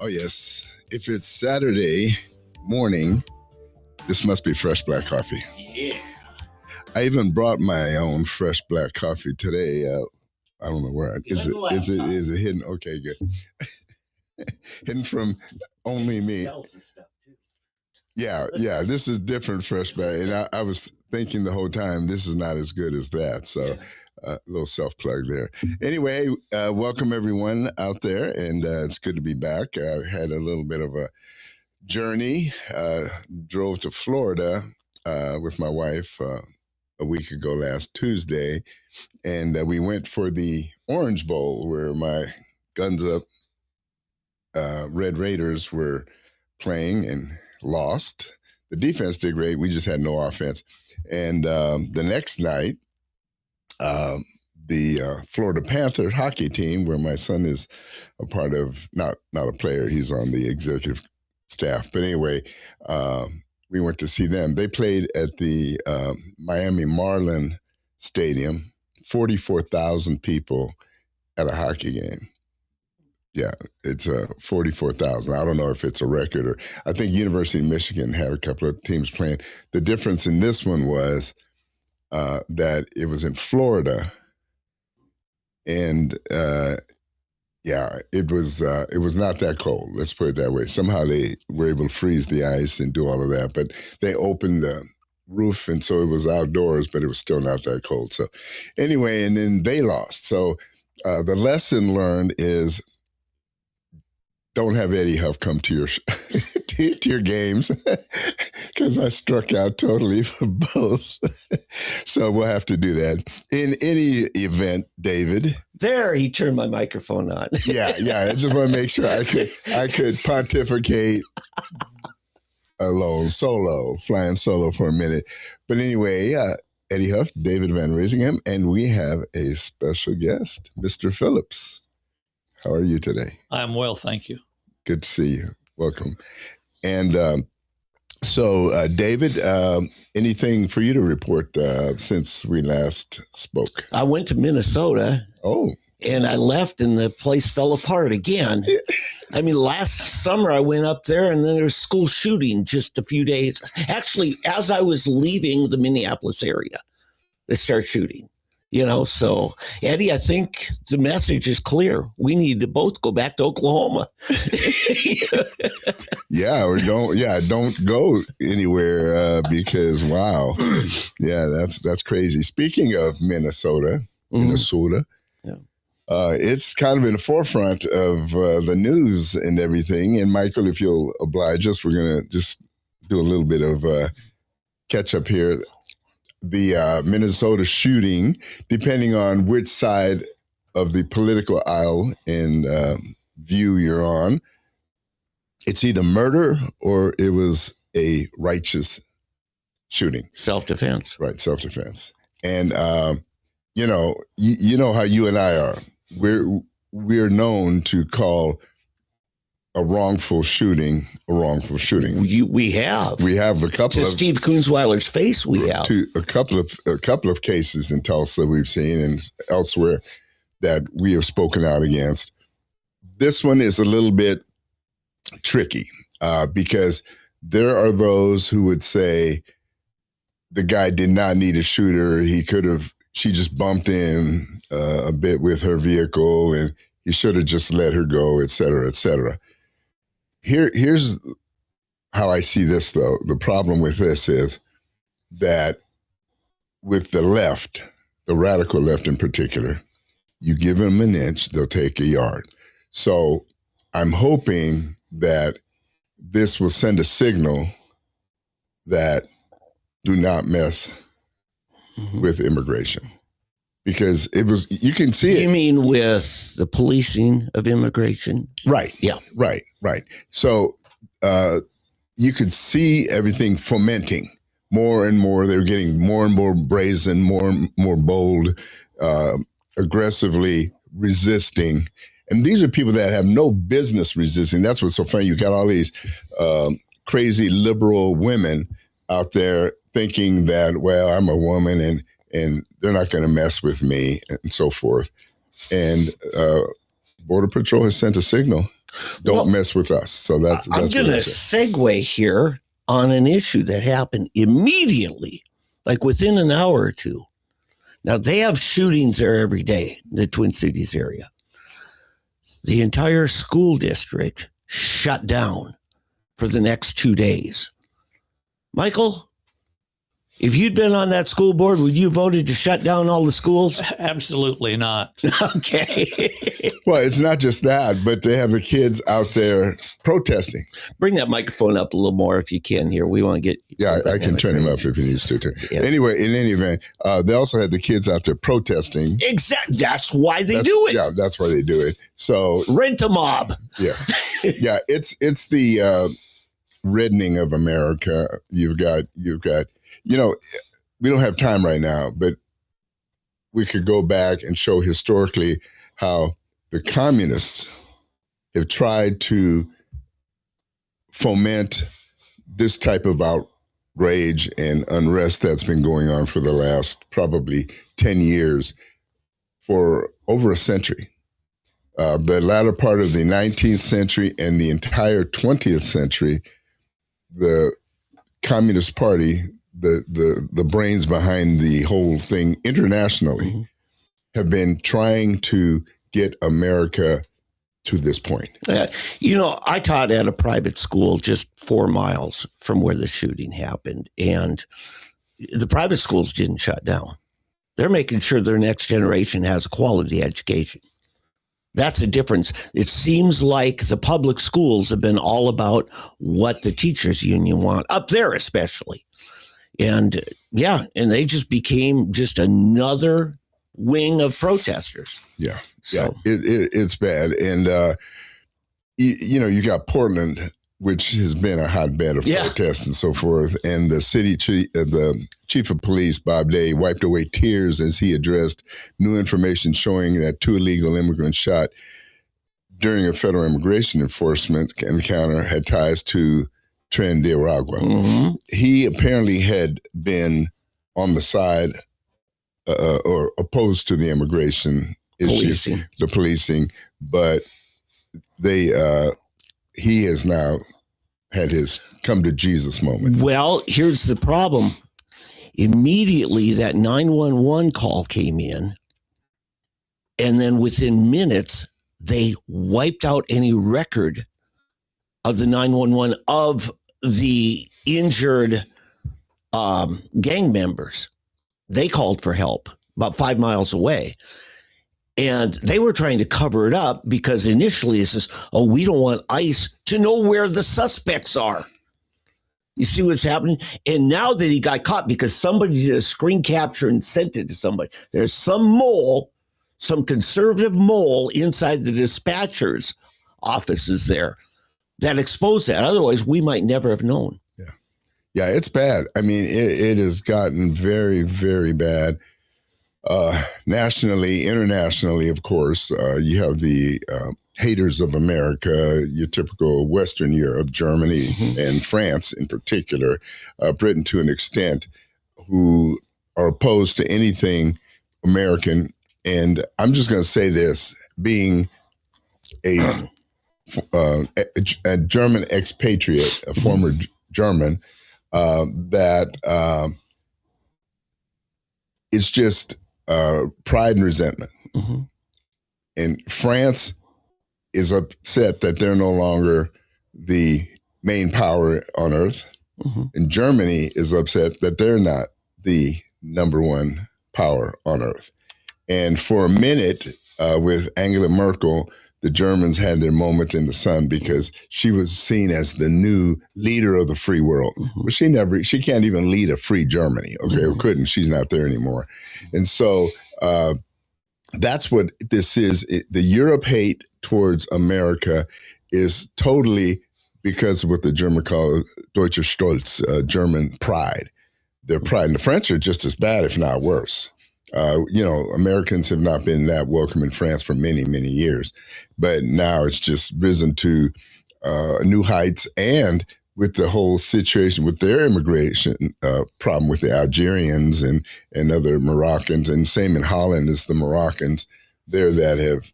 Oh, yes. If it's Saturday morning, this must be fresh black coffee. Yeah. I even brought my own fresh black coffee today. I don't know where. Is it hidden? Okay, good. Hidden from only me. Sells the stuff too. Yeah. This is different fresh black. And I was thinking the whole time, this is not as good as that. So a little self-plug there. Anyway, welcome everyone out there. And it's good to be back. I had a little bit of a journey. Drove to Florida with my wife a week ago last Tuesday. And we went for the Orange Bowl where my Guns Up Red Raiders were playing and lost. The defense did great. We just had no offense. And the next night, the Florida Panther hockey team, where my son is a part of, not a player, he's on the executive staff. But anyway, we went to see them. They played at the Miami Marlin Stadium, 44,000 people at a hockey game. Yeah, it's 44,000. I don't know if it's a record or I think University of Michigan had a couple of teams playing. The difference in this one was that it was in Florida, and it was not that cold. Let's put it that way. Somehow they were able to freeze the ice and do all of that, but they opened the roof, and so it was outdoors, but it was still not that cold. So anyway, and then they lost. So the lesson learned is don't have Eddie Huff come to your to your games because I struck out totally for both. So we'll have to do that. In any event, David. There, he turned my microphone on. Yeah. I just want to make sure I could pontificate flying solo for a minute. But anyway, Eddie Huff, David Van Risingham, and we have a special guest, Mr. Phillips. How are you today? I'm well, thank you. Good to see you. Welcome. And so, David, anything for you to report since we last spoke? I went to Minnesota. Oh. And I left and the place fell apart again. I mean, last summer I went up there and then there was school shooting just a few days. Actually, as I was leaving the Minneapolis area, they start shooting. So Eddie, I think the message is clear. We need to both go back to Oklahoma. Don't go anywhere because wow. Yeah, that's crazy. Speaking of Minnesota, it's kind of in the forefront of the news and everything. And Michael, if you'll oblige us, we're going to just do a little bit of catch up here. The Minnesota shooting, depending on which side of the political aisle and view you're on, it's either murder or it was a righteous shooting. Self-defense. Right, self-defense. And, you know how you and I are. We're known to call a wrongful shooting a wrongful shooting. We have a couple to of Steve Kunzweiler's face. We have a couple of cases in Tulsa we've seen and elsewhere that we have spoken out against. This one is a little bit tricky because there are those who would say the guy did not need a shooter. She just bumped in a bit with her vehicle and he should have just let her go, et cetera, et cetera. Here's how I see this, though. The problem with this is that with the left, the radical left in particular, you give them an inch, they'll take a yard. So I'm hoping that this will send a signal that do not mess with immigration. Because you can see it. You mean with the policing of immigration? Right. Yeah. Right. So you could see everything fomenting more and more. They're getting more and more brazen, more and more bold, aggressively resisting. And these are people that have no business resisting. That's what's so funny. You got all these crazy liberal women out there thinking that, well, I'm a woman and they're not going to mess with me and so forth. And Border Patrol has sent a signal. Don't mess with us. So that's I'm going to segue here on an issue that happened immediately, like within an hour or two. Now, they have shootings there every day in the Twin Cities area. The entire school district shut down for the next 2 days. Michael, if you'd been on that school board, would you have voted to shut down all the schools? Absolutely not. Okay. Well, it's not just that, but they have the kids out there protesting. Bring that microphone up a little more if you can here. We want to get... Yeah, I can turn him up if he needs to. Yeah. Anyway, in any event, they also had the kids out there protesting. Exactly. That's why they do it. Yeah, that's why they do it. So rent a mob. Yeah. Yeah, it's the reddening of America. You've got, we don't have time right now, but we could go back and show historically how the communists have tried to foment this type of outrage and unrest that's been going on for the last probably 10 years for over a century. The latter part of the 19th century and the entire 20th century, the Communist Party, the brains behind the whole thing internationally, have been trying to get America to this point. I taught at a private school just 4 miles from where the shooting happened, and the private schools didn't shut down. They're making sure their next generation has a quality education. That's the difference. It seems like the public schools have been all about what the teachers union want, up there especially. And they just became just another wing of protesters. Yeah. So it's bad. And, you got Portland, which has been a hotbed of protests and so forth. And the the chief of police, Bob Day, wiped away tears as he addressed new information showing that 2 illegal immigrants shot during a federal immigration enforcement encounter had ties to Tren de Aragua. Mm-hmm. He apparently had been on the side or opposed to the immigration issue, the policing, but he has now had his come to Jesus moment. Well, here's the problem. Immediately that 911 call came in, and then within minutes, they wiped out any record of the 911 of the injured gang members. They called for help about 5 miles away. And they were trying to cover it up because initially it says, we don't want ICE to know where the suspects are. You see what's happening? And now that he got caught because somebody did a screen capture and sent it to somebody, there's some conservative mole inside the dispatcher's offices there that exposed that. Otherwise, we might never have known. Yeah, it's bad. I mean, it has gotten very, very bad. Nationally, internationally, of course, you have the haters of America, your typical Western Europe, Germany, and France in particular, Britain to an extent, who are opposed to anything American. And I'm just going to say this, being a German expatriate, a former German, that it's just pride and resentment. Mm-hmm. And France is upset that they're no longer the main power on earth. Mm-hmm. And Germany is upset that they're not the number one power on earth. And for a minute, with Angela Merkel, the Germans had their moment in the sun because she was seen as the new leader of the free world. Mm-hmm. But she can't even lead a free Germany, okay, or couldn't. She's not there anymore. And so that's what this is. The Europe hate towards America is totally because of what the German call Deutscher Stolz, German pride. Their pride. And the French are just as bad, if not worse. Americans have not been that welcome in France for many, many years, but now it's just risen to new heights. And with the whole situation with their immigration problem with the Algerians and other Moroccans, and same in Holland as the Moroccans there that have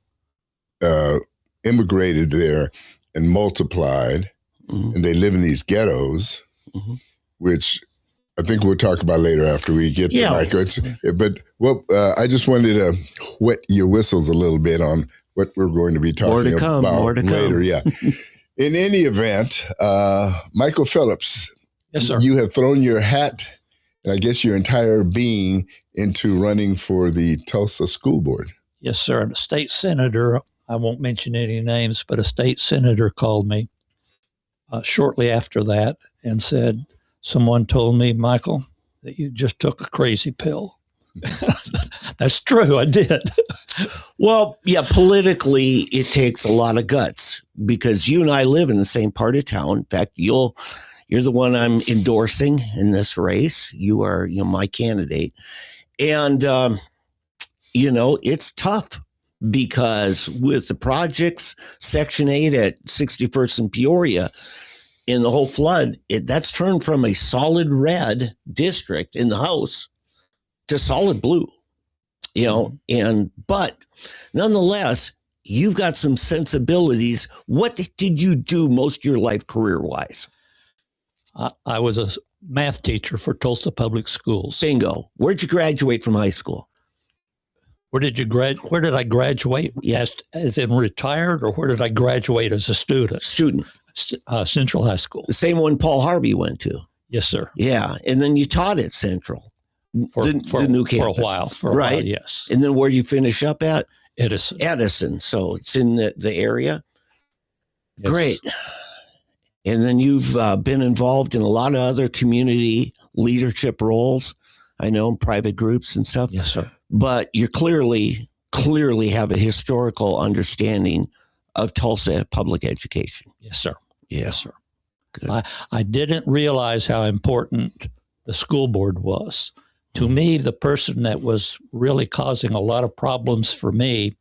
immigrated there and multiplied, and they live in these ghettos, which I think we'll talk about later after we get to Michael. I just wanted to wet your whistles a little bit on what we're going to be talking about later. Yeah. In any event, Michael Phillips, yes, sir. You have thrown your hat and I guess your entire being into running for the Tulsa School Board. Yes, sir. And a state senator, I won't mention any names, but a state senator called me shortly after that and said, someone told me, Michael, that you just took a crazy pill. That's true. I did. Well, yeah, politically, it takes a lot of guts because you and I live in the same part of town. In fact, you're the one I'm endorsing in this race. You are, my candidate. And, it's tough because with the projects, Section 8 at 61st and Peoria, in the whole flood, that's turned from a solid red district in the House to solid blue, but nonetheless, you've got some sensibilities. What did you do most of your life career-wise? I was a math teacher for Tulsa Public Schools. Bingo. Where'd you graduate from high school? Where did I graduate? Yes. As in retired, or where did I graduate as a student? Student. Central High School. The same one Paul Harvey went to. Yes, sir. Yeah. And then you taught at Central. The new campus. For a while. Right. Yes. And then where did you finish up at? Edison. So it's in the area. Yes. Great. And then you've been involved in a lot of other community leadership roles, I know, in private groups and stuff. Yes, sir. But you clearly have a historical understanding of Tulsa public education. Yes, sir. Yeah. Yes, sir. Good. I didn't realize how important the school board was. To me, the person that was really causing a lot of problems for me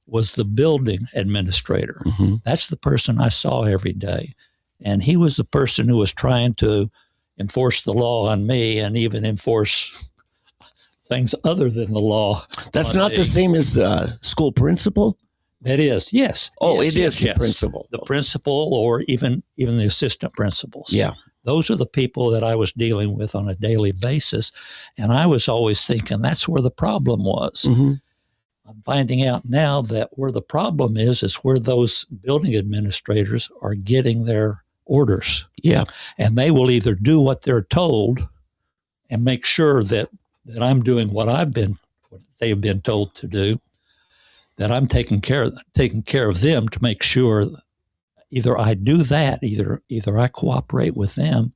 was the building administrator. That's the person I saw every day. And he was the person who was trying to enforce the law on me and even enforce things other than the law. That's not the same as school principal? It is, yes. Oh, yes, it is the principal. The principal or even the assistant principals. Yeah. Those are the people that I was dealing with on a daily basis. And I was always thinking that's where the problem was. I'm finding out now that where the problem is where those building administrators are getting their orders. Yeah. And they will either do what they're told and make sure that I'm doing what they've been told to do, that I'm taking care of them to make sure either I do that, either I cooperate with them,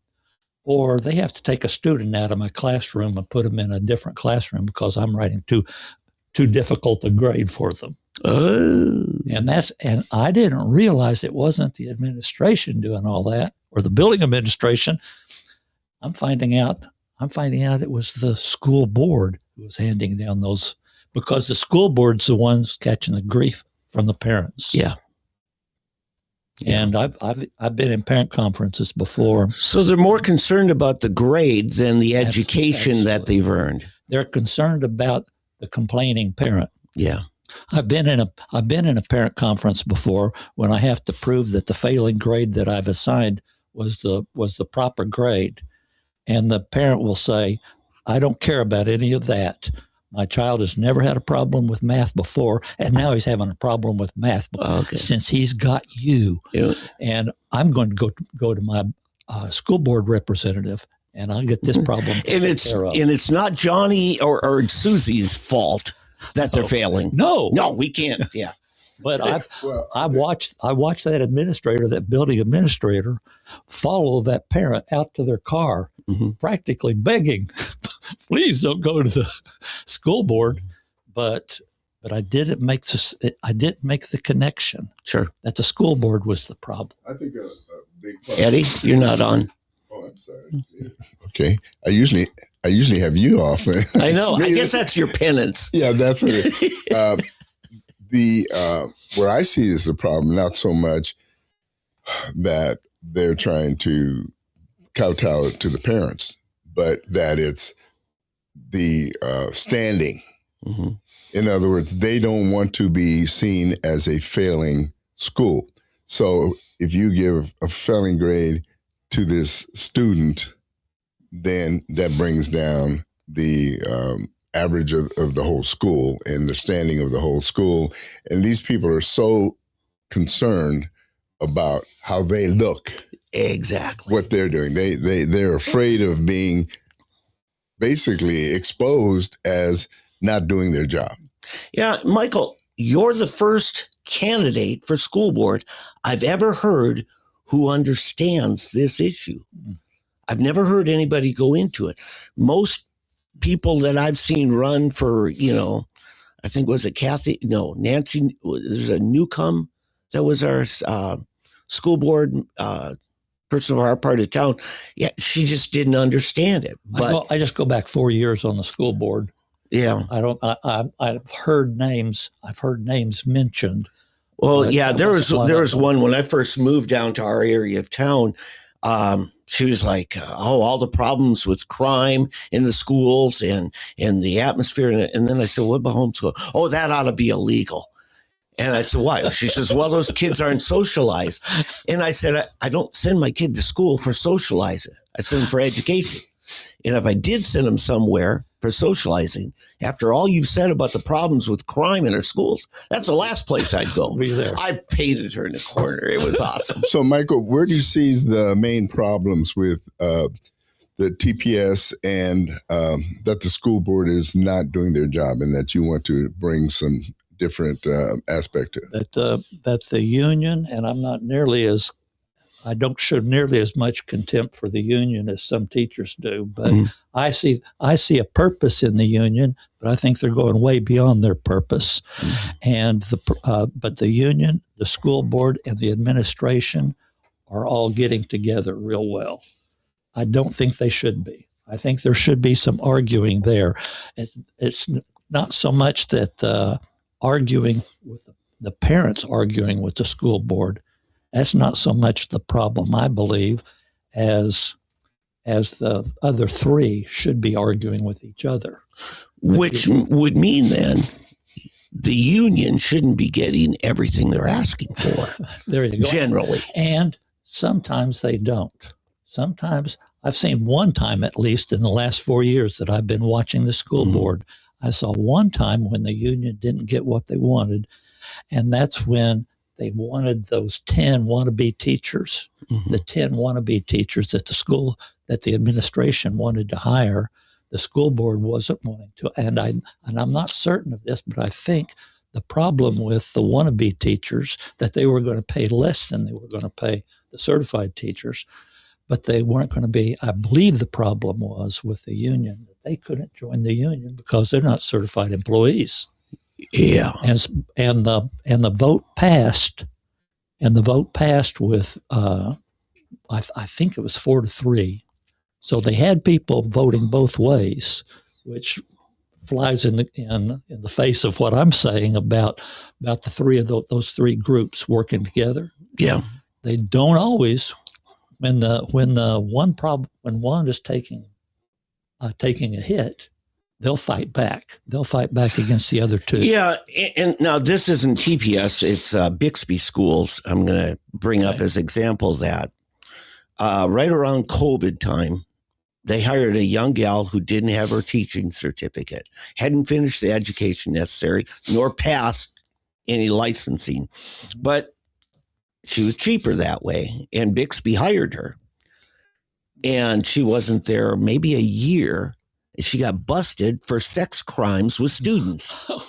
or they have to take a student out of my classroom and put them in a different classroom because I'm writing too difficult a grade for them. Oh. And I didn't realize it wasn't the administration doing all that or the building administration. I'm finding out it was the school board who was handing down those, because the school board's the ones catching the grief from the parents. Yeah. And I've been in parent conferences before. So they're more concerned about the grade than the education that they've earned. They're concerned about the complaining parent. Yeah. I've been in a parent conference before when I have to prove that the failing grade that I've assigned was the proper grade. And the parent will say, I don't care about any of that. My child has never had a problem with math before, and now he's having a problem with math since he's got you. Yeah. And I'm going to go to my school board representative, and I'll get this problem taken care of. And it's not Johnny or Susie's fault that they're failing. No, we can't. Yeah. But I watched that administrator, that building administrator, follow that parent out to their car, practically begging, please don't go to the school board. But I didn't make the connection. Sure. That the school board was the problem. I think a big part. Eddie, you're not on. Oh, I'm sorry. Okay. I usually have you off. I know. I guess that's your penance. Yeah, that's what it where I see is the problem, not so much that they're trying to kowtow to the parents, but that it's the standing. In other words, they don't want to be seen as a failing school. So if you give a failing grade to this student, then that brings down the average of the whole school and the standing of the whole school. And these people are so concerned about how they look, Exactly what they're doing. They're afraid of being basically exposed as not doing their job. Yeah, Michael, you're the first candidate for school board I've ever heard who understands this issue. I've never heard anybody go into it. Most people that I've seen run for, I think was it Kathy? No, Nancy. There's a Newcomb that was our school board person of our part of town. Yeah, she just didn't understand it. But I just go back 4 years on the school board. Yeah, I've heard names. I've heard names mentioned. Well, yeah, there was one when I first moved down to our area of town. She was like, all the problems with crime in the schools and the atmosphere. And then I said, what about homeschool? Oh, that ought to be illegal. And I said, why? She says, well, those kids aren't socialized. And I said, I don't send my kid to school for socializing. I send them for education. And if I did send them somewhere for socializing, after all you've said about the problems with crime in our schools, that's the last place I'd go. I painted her in the corner. It was awesome. So, Michael, where do you see the main problems with the TPS and that the school board is not doing their job, and that you want to bring some different aspect to it? That the union, and I don't show nearly as much contempt for the union as some teachers do, but I see a purpose in the union, but I think they're going way beyond their purpose. And but the union, the school board, and the administration are all getting together real well. I don't think they should be. I think there should be some arguing there. It's not so much that arguing with the parents arguing with the school board. That's not so much the problem, I believe, as the other three should be arguing with each other. Which would mean then the union shouldn't be getting everything they're asking for. There you go. Generally. And sometimes they don't. Sometimes, I've seen one time at least in the last 4 years that I've been watching the school board, I saw one time when the union didn't get what they wanted, and that's when they wanted those 10 wannabe teachers, the 10 wannabe teachers that the administration wanted to hire. The school board wasn't wanting to. And I'm not certain of this, but I think the problem with the wannabe teachers, that they were going to pay less than they were going to pay the certified teachers, but they weren't going to be, I believe the problem was with the union, that they couldn't join the union because they're not certified employees. Yeah, and the vote passed, with I think it was 4-3. So they had people voting both ways, which flies in the face of what I'm saying about the three of those three groups working together. Yeah, they don't always. When one is taking a hit, they'll fight back. They'll fight back against the other two. Yeah, and now this isn't TPS, it's Bixby schools. I'm going to bring up as example that right around COVID time, they hired a young gal who didn't have her teaching certificate, hadn't finished the education necessary, nor passed any licensing. But she was cheaper that way, and Bixby hired her. And she wasn't there maybe a year. She got busted for sex crimes with students. Oh,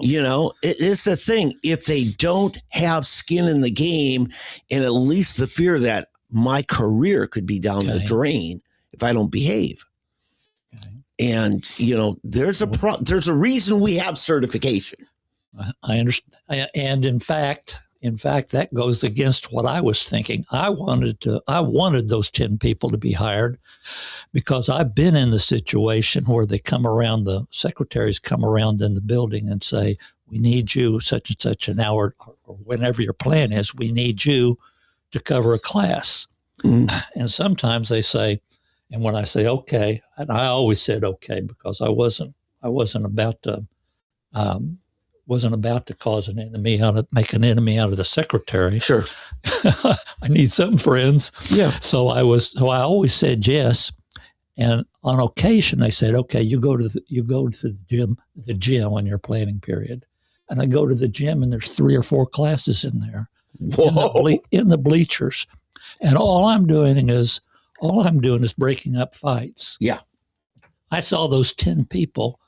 no. It's a thing. If they don't have skin in the game, and at least the fear that my career could be down the drain if I don't behave. Okay. And, there's a reason we have certification. I understand. And in fact, that goes against what I was thinking. I wanted those 10 people to be hired because I've been in the situation where the secretaries come around in the building and say, we need you such and such an hour, or whenever your plan is, we need you to cover a class. And sometimes they say, and when I say, okay, and I always said, okay, because I wasn't about to wasn't about to cause make an enemy out of the secretary. Sure. I need some friends. Yeah. So I always said yes. And on occasion they said, okay, you go to the gym on your planning period. And I go to the gym and there's 3 or 4 classes in there. Whoa. In the bleachers. And all I'm doing is breaking up fights. Yeah. I saw those 10 people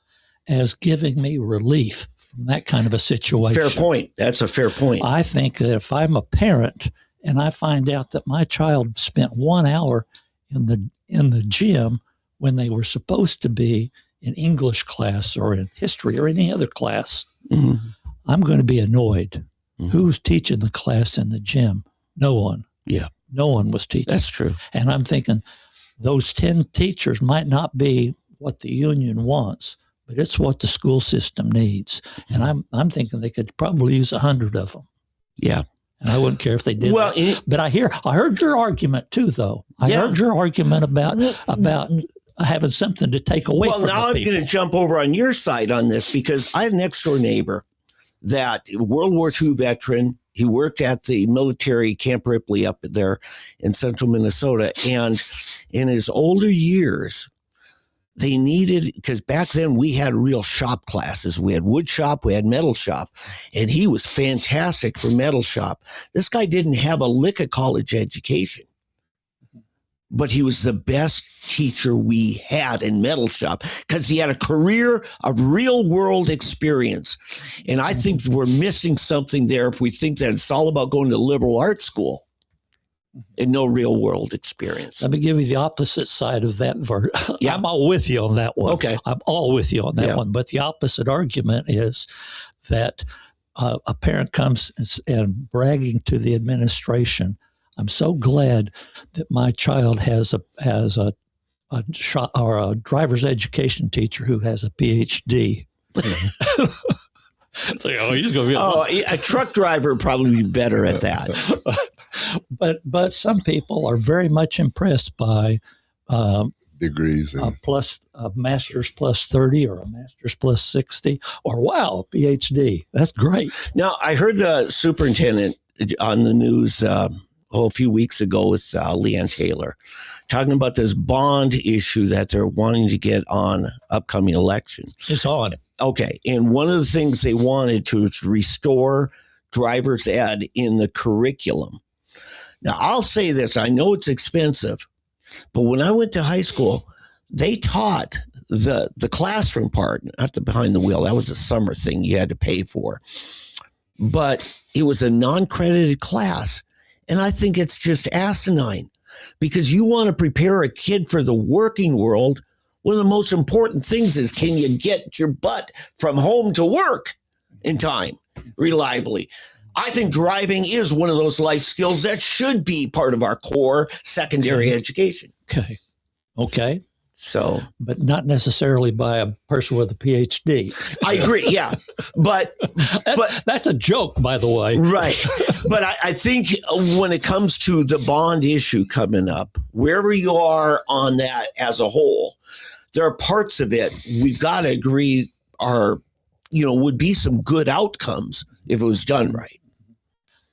as giving me relief from that kind of a situation. Fair point. That's a fair point. I think that if I'm a parent and I find out that my child spent 1 hour in the gym when they were supposed to be in English class or in history or any other class, I'm going to be annoyed. Who's teaching the class in the gym? No one. Yeah. No one was teaching. That's true. And I'm thinking those 10 teachers might not be what the union wants, but it's what the school system needs. And I'm thinking they could probably use 100 of them. Yeah. And I wouldn't care if they did. Well, but I heard your argument too, though. I heard your argument about having something to take away from the people. Well, now I'm going to jump over on your side on this because I had an next door neighbor that World War II veteran. He worked at the military Camp Ripley up there in central Minnesota. And in his older years, they needed, because back then we had real shop classes. We had wood shop, we had metal shop, and he was fantastic for metal shop. This guy didn't have a lick of college education, but he was the best teacher we had in metal shop because he had a career of real world experience. And I think we're missing something there if we think that it's all about going to liberal arts school and no real world experience. Let me give you the opposite side of that verse. Yeah. I'm all with you on that one. Okay. I'm all with you on that one. But the opposite argument is that a parent comes and bragging to the administration, I'm so glad that my child has a driver's education teacher who has a PhD. It's like, he's going to be a truck driver would probably be better at that. But some people are very much impressed by degrees and a master's plus 30 or a master's plus 60 or a PhD. That's great. Now, I heard the superintendent on the news a few weeks ago with Leanne Taylor talking about this bond issue that they're wanting to get on upcoming election. It's on. Okay. And one of the things they wanted to restore driver's ed in the curriculum. Now, I'll say this. I know it's expensive, but when I went to high school, they taught the classroom part, not the behind the wheel. That was a summer thing you had to pay for. But it was a non-credited class. And I think it's just asinine because you want to prepare a kid for the working world. One of the most important things is, can you get your butt from home to work in time, reliably? I think driving is one of those life skills that should be part of our core secondary education. Okay. So, but not necessarily by a person with a PhD. I agree. Yeah. But that's a joke, by the way. Right. But I think when it comes to the bond issue coming up, wherever you are on that as a whole, there are parts of it we've got to agree would be some good outcomes if it was done right.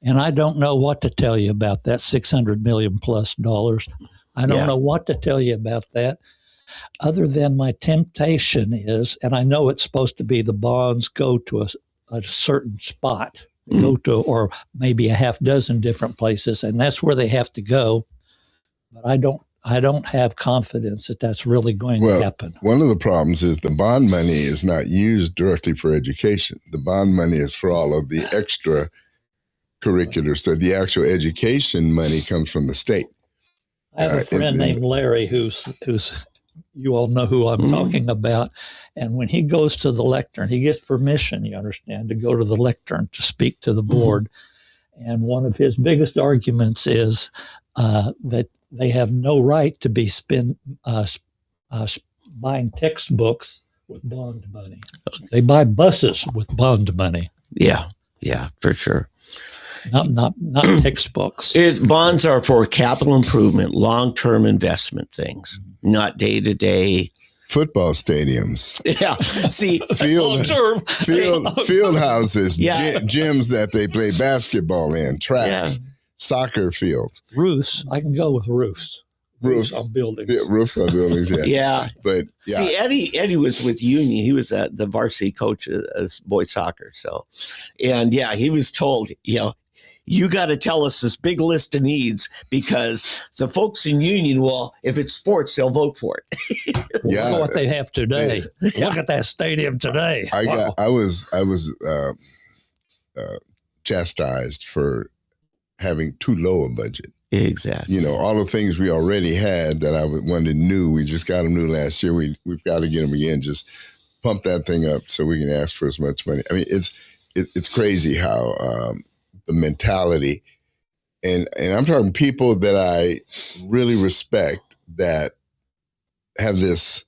And I don't know what to tell you about that $600 million plus. I don't know what to tell you about that. Other than my temptation is, and I know it's supposed to be the bonds go to a certain spot, go to, or maybe a half dozen different places, and that's where they have to go. But I don't have confidence that that's really going to happen. One of the problems is the bond money is not used directly for education. The bond money is for all of the extra curricular. So the actual education money comes from the state. I have a friend named Larry who's you all know who I'm talking about. And when he goes to the lectern, he gets permission, you understand, to go to the lectern to speak to the board. And one of his biggest arguments is that they have no right to be buying textbooks with bond money. They buy buses with bond money. Yeah, for sure. Not textbooks. Bonds are for capital improvement, long-term investment things, not day-to-day football stadiums. Yeah. See, Field houses, Yeah. gyms that they play basketball in, tracks, soccer fields. Roofs. I can go with roofs. Roofs on buildings. Yeah, roofs on buildings, yeah. Yeah. But yeah. See, Eddie was with Union. He was the varsity coach of boys soccer. So, and yeah, he was told, you got to tell us this big list of needs because the folks in Union will, if it's sports, they'll vote for it. Look at what they have today. Look at that stadium today. I was chastised for having too low a budget. Exactly. All the things we already had that I wanted new, we just got them new last year. We've got to get them again. Just pump that thing up so we can ask for as much money. I mean, it's crazy how the mentality, and I'm talking people that I really respect that have this.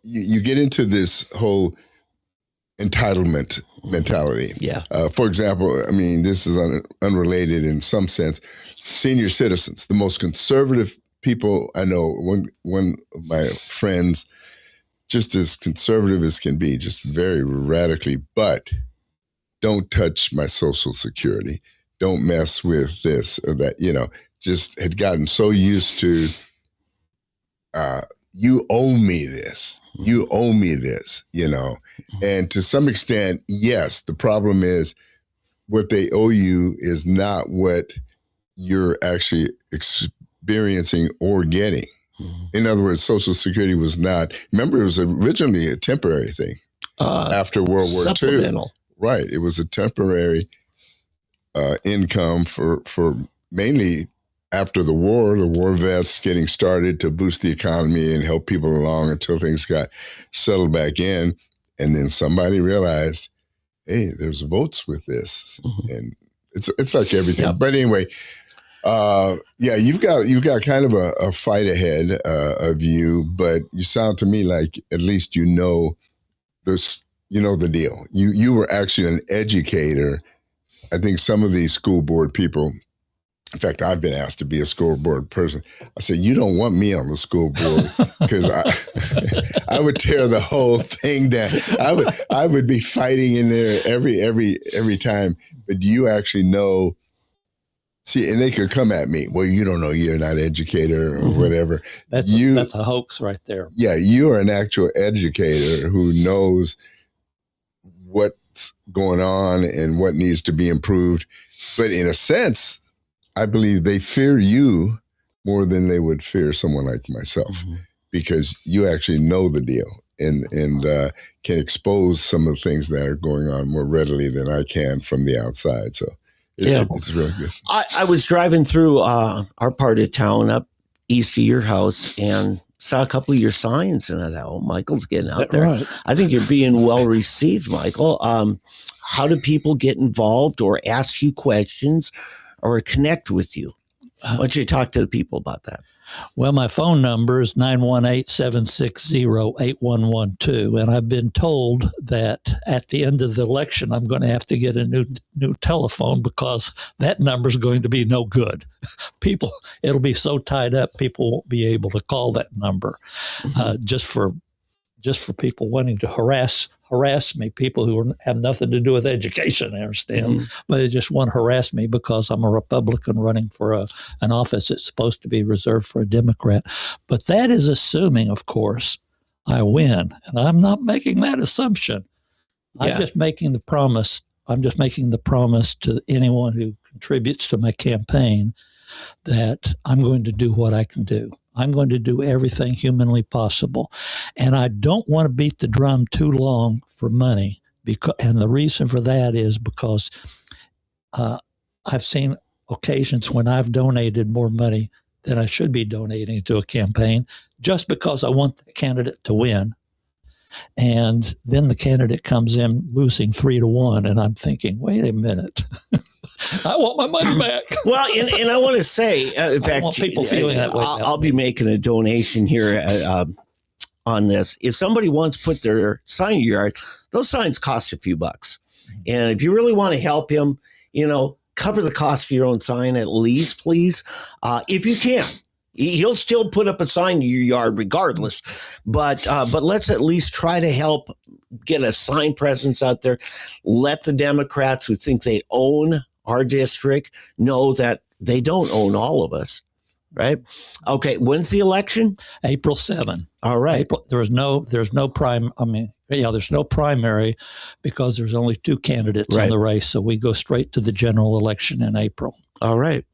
You get into this whole entitlement mentality. Yeah. For example, I mean, this is unrelated in some sense. Senior citizens, the most conservative people I know. One of my friends, just as conservative as can be, just very radically, but don't touch my Social Security. Don't mess with this or that. Just had gotten so used to. You owe me this. You owe me this, And to some extent, yes, the problem is what they owe you is not what you're actually experiencing or getting. In other words, Social Security was not, remember, it was originally a temporary thing after World War II. Right. It was a temporary income for mainly after the war vets getting started to boost the economy and help people along until things got settled back in. And then somebody realized, hey, there's votes with this. And it's like everything. Yeah. But anyway, you've got kind of a fight ahead of you, but you sound to me like at least this, the deal. You were actually an educator. I think some of these school board people, in fact, I've been asked to be a school board person. I said, you don't want me on the school board because I would tear the whole thing down. I would be fighting in there every time. But do you actually know? See, and they could come at me. Well, you don't know. You're not an educator or whatever. That's a hoax right there. Yeah, you are an actual educator who knows what's going on and what needs to be improved. But in a sense, I believe they fear you more than they would fear someone like myself because you actually know the deal and can expose some of the things that are going on more readily than I can from the outside. So it's really good. I was driving through our part of town up east of your house and saw a couple of your signs and I thought, oh, Michael's getting out there. Right. I think you're being well received, Michael. How do people get involved or ask you questions or connect with you? Why don't you talk to the people about that? Well, my phone number is 918-760-8112. And I've been told that at the end of the election, I'm going to have to get a new telephone because that number is going to be no good. It'll be so tied up, people won't be able to call that number just for people wanting to harass me, people who have nothing to do with education, I understand, but they just want to harass me because I'm a Republican running for an office that's supposed to be reserved for a Democrat. But that is assuming, of course, I win. And I'm not making that assumption. I'm just making the promise. I'm just making the promise to anyone who contributes to my campaign that I'm going to do what I can do. I'm going to do everything humanly possible. And I don't want to beat the drum too long for money. And the reason for that is because I've seen occasions when I've donated more money than I should be donating to a campaign just because I want the candidate to win. And then the candidate comes in losing 3-1. And I'm thinking, wait a minute. I want my money back. Well, and I want to say, in fact, people feeling that way. I'll be making a donation here on this. If somebody wants to put their sign in your yard, those signs cost a few bucks. And if you really want to help him, cover the cost of your own sign at least, please, if you can. He'll still put up a sign in your yard regardless, but let's at least try to help get a sign presence out there. Let the Democrats who think they own our district know that they don't own all of us. Right. Okay. When's the election? April 7. All right. There's no there's no primary because there's only 2 candidates in the race. So we go straight to the general election in April. All right.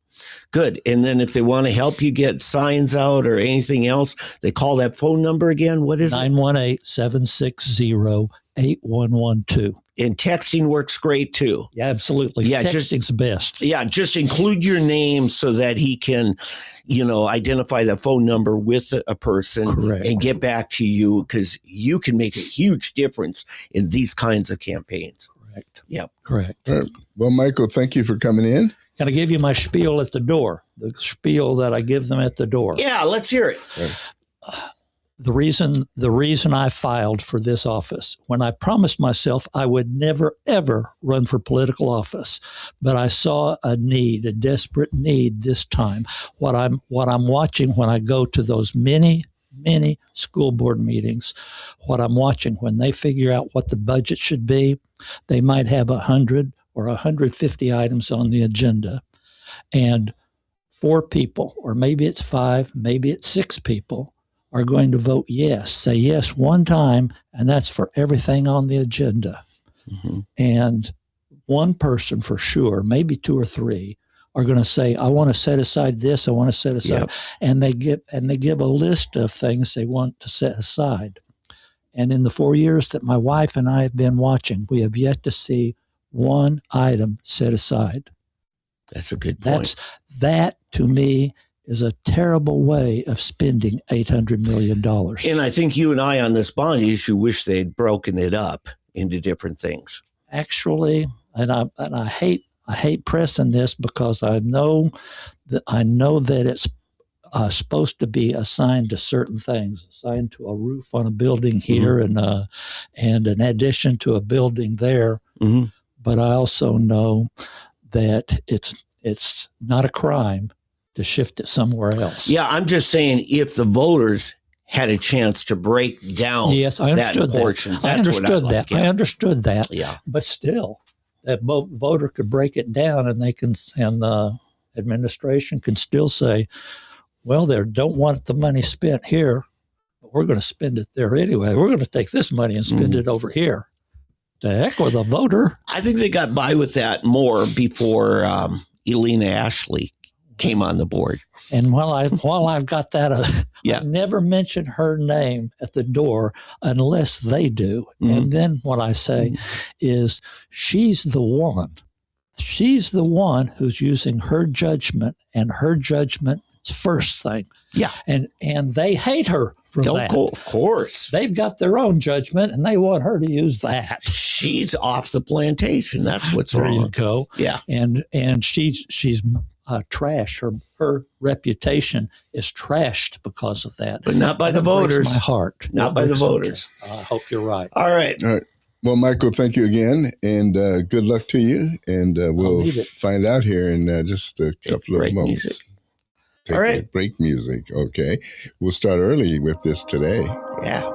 Good. And then if they want to help you get signs out or anything else, they call that phone number again. What is it? 918-760-8112. And texting works great too. Yeah, absolutely. Yeah, texting's best. Yeah, just include your name so that he can, identify that phone number with a person. Correct. And get back to you, because you can make a huge difference in these kinds of campaigns. Correct. Yeah. Correct. All right. Well, Michael, thank you for coming in. Can I give you my spiel at the door? The spiel that I give them at the door. Yeah, let's hear it. Right. The reason I filed for this office, when I promised myself I would never, ever run for political office, but I saw a desperate need this time. What I'm watching when I go to those many school board meetings, what I'm watching when they figure out what the budget should be, they might have 100 or 150 items on the agenda, and 4 people, or maybe it's 5, maybe it's 6 people, are going to vote yes, say yes one time, and that's for everything on the agenda. Mm-hmm. And one person for sure, maybe 2 or 3, are going to say, I want to set aside this, I want to set aside. Yep. And they give a list of things they want to set aside. And in the 4 years that my wife and I have been watching, we have yet to see one item set aside. That's a good point. That to me is a terrible way of spending $800 million. And I think you and I on this bond issue wish they'd broken it up into different things. Actually, and I hate pressing this because I know that it's supposed to be assigned to certain things, assigned to a roof on a building here, mm-hmm. and an addition to a building there. Mm-hmm. But I also know that it's not a crime to shift it somewhere else. Yeah, I'm just saying if the voters had a chance to break down that portion. I understood that. Yeah. But still, that voter could break it down, and the administration can still say, well, they don't want the money spent here, but we're going to spend it there anyway. We're going to take this money and spend it over here. The heck with a voter. I think they got by with that more before Elena Ashley came on the board. And while I've got that, I never mention her name at the door unless they do. Mm-hmm. And then what I say is she's the one. She's the one who's using her judgment, and her judgment is first thing. Yeah. And they hate her for that. Of course. They've got their own judgment, and they want her to use that. She's off the plantation. That's what's wrong. There you go. Yeah. And she's trash. Her reputation is trashed because of that. But not by the voters. Breaks my heart. Not by the voters. I hope you're right. All right. Well, Michael, thank you again, and good luck to you. And we'll find out here in just a couple of moments. Music. All right. Break music. Okay. We'll start early with this today. Yeah.